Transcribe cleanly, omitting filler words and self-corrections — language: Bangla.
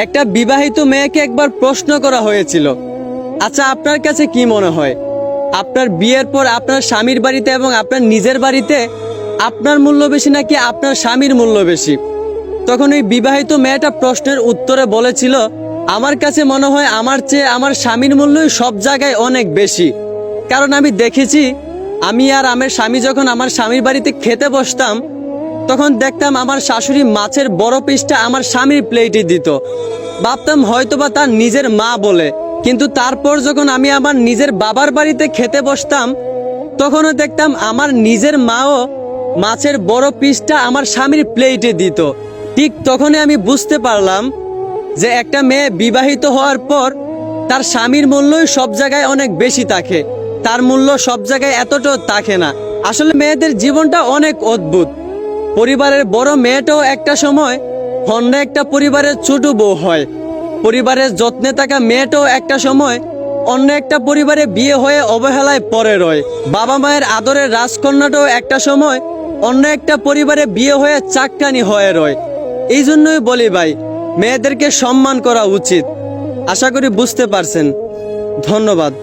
একটা বিবাহিত মেয়েকে একবার প্রশ্ন করা হয়েছিল, আচ্ছা আপনার কাছে কি মনে হয়, আপনার বিয়ের পর আপনার স্বামীর বাড়িতে এবং আপনার নিজের বাড়িতে আপনার মূল্য বেশি নাকি আপনার স্বামীর মূল্য বেশি? তখন ওই বিবাহিত মেয়েটা প্রশ্নের উত্তরে বলেছিল, আমার কাছে মনে হয় আমার চেয়ে আমার স্বামীর মূল্যই সব জায়গায় অনেক বেশি। কারণ আমি দেখেছি, আমি আর আমার স্বামী যখন আমার স্বামীর বাড়িতে খেতে বসতাম, তখন দেখতাম আমার শাশুড়ি মাছের বড় পিসটা আমার স্বামীর প্লেটে দিত। ভাবতাম হয়তোবা তার নিজের মা বলে, কিন্তু তারপর যখন আমি আমার নিজের বাবার বাড়িতে খেতে বসতাম, তখনও দেখতাম আমার নিজের মাও মাছের বড় পিসটা আমার স্বামীর প্লেটে দিত। ঠিক তখনই আমি বুঝতে পারলাম যে একটা মেয়ে বিবাহিত হওয়ার পর তার স্বামীর মূল্যই সব জায়গায় অনেক বেশি থাকে, তার মূল্য সব জায়গায় এতটাও থাকে না। আসলে মেয়েদের জীবনটা অনেক অদ্ভুত। পরিবারের বড় মেয়েটাও একটা সময় অন্য একটা পরিবারের ছোট বউ হয়। পরিবারের যত্নে থাকা মেয়েটাও একটা সময় অন্য একটা পরিবারে বিয়ে হয়ে অবহেলায় পড়ে রয়। বাবা মায়ের আদরের রাজকন্যাটাও একটা সময় অন্য একটা পরিবারে বিয়ে হয়ে চাকরানি হয়ে রয়। এই জন্যই বলি ভাই, মেয়েদেরকে সম্মান করা উচিত। আশা করি বুঝতে পারছেন। ধন্যবাদ।